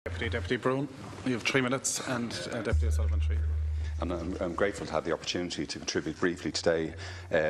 Deputy Broughan, you have 3 minutes, and Deputy O'Sullivan 3. And I'm grateful to have the opportunity to contribute briefly today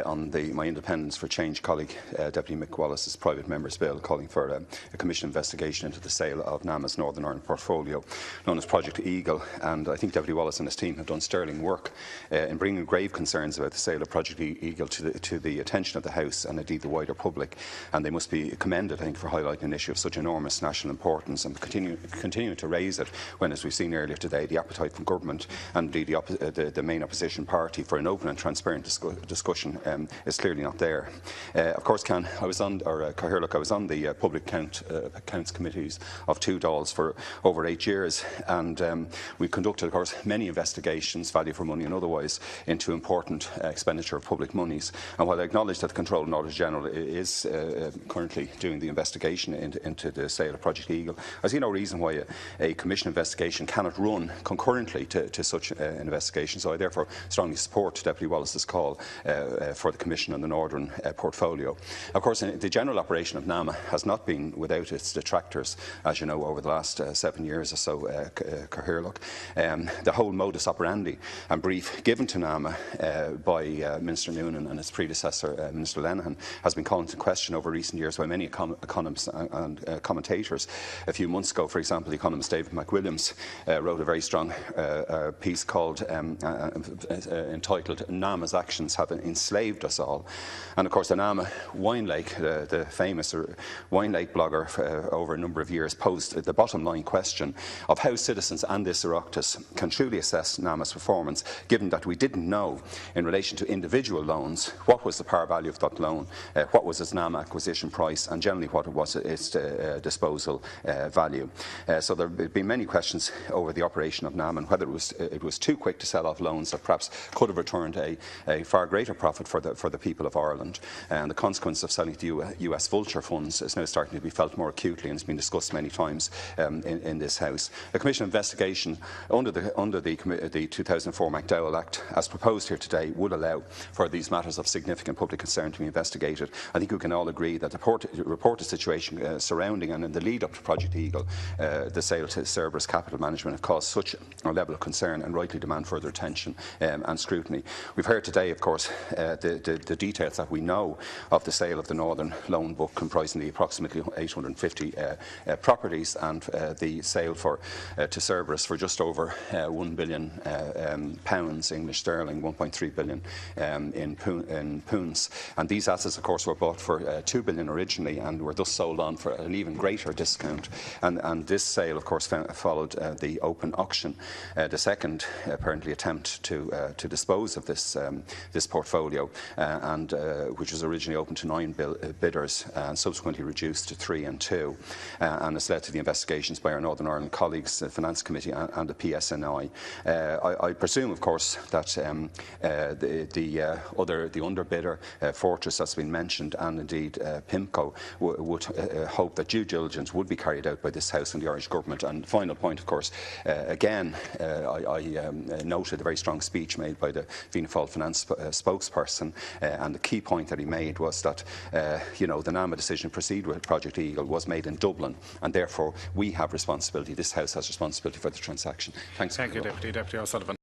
on my Independence for Change colleague, Deputy Mick Wallace's private member's bill calling for a commission investigation into the sale of NAMA's Northern Ireland portfolio, known as Project Eagle. And I think Deputy Wallace and his team have done sterling work in bringing grave concerns about the sale of Project Eagle to the attention of the House and indeed the wider public. And they must be commended, I think, for highlighting an issue of such enormous national importance and continuing to raise it when, as we've seen earlier today, the appetite from government and indeed the main opposition party for an open and transparent discussion is clearly not there. Of course, I was on the Public Accounts Committees of two Dáils for over 8 years, and we conducted, of course, many investigations, value for money and otherwise, into important expenditure of public monies. And while I acknowledge that the Controller and Auditor General is currently doing the investigation into the sale of Project Eagle, I see no reason why a Commission investigation cannot run concurrently to such an investigation. So I therefore strongly support Deputy Wallace's call for the Commission on the Northern portfolio. Of course, the general operation of NAMA has not been without its detractors, as you know, over the last 7 years or so, Cathaoirleach. The whole modus operandi and brief given to NAMA by Minister Noonan and his predecessor, Minister Lenihan, has been called into question over recent years by many economists and commentators. A few months ago, for example, the economist David McWilliams wrote a very strong piece called entitled "NAMA's Actions Have Enslaved Us All." And of course, the NAMA Wine Lake, the famous Wine Lake blogger over a number of years, posed the bottom line question of how citizens and this Oireachtas can truly assess NAMA's performance, given that we didn't know, in relation to individual loans, what was the par value of that loan, what was its NAMA acquisition price, and generally what was its disposal value. So there have been many questions over the operation of NAMA and whether it was too quick to sell off loans that perhaps could have returned a far greater profit for the people of Ireland. And the consequence of selling to US vulture funds is now starting to be felt more acutely, and it's been discussed many times in this House. A Commission investigation under the 2004 McDowell Act, as proposed here today, would allow for these matters of significant public concern to be investigated. I think we can all agree that the reported situation surrounding and in the lead up to Project Eagle, the sale to Cerberus Capital Management, have caused such a level of concern and rightly demand further attention and scrutiny. We've heard today, of course, the details that we know of the sale of the Northern Loan Book, comprising the approximately 850 properties, and the sale to Cerberus for just over £1 billion English sterling, 1.3 billion in pounds. And these assets, of course, were bought for £2 billion originally and were thus sold on for an even greater discount. And this sale, of course, followed the open auction, the second apparently attempt to dispose of this portfolio, and which was originally open to 9 bidders and subsequently reduced to 3 and 2, and has led to the investigations by our Northern Ireland colleagues, the Finance Committee and the PSNI. I presume, of course, that the underbidder, Fortress, that's been mentioned, and indeed PIMCO, would hope that due diligence would be carried out by this House and the Irish Government. And final point, of course, again, I noted the very strong speech made by the Fianna Fáil finance spokesperson, and the key point that he made was that the NAMA decision to proceed with Project Eagle was made in Dublin, and therefore we have responsibility, this House has responsibility for the transaction. Thanks. Thank you, Deputy O'Sullivan.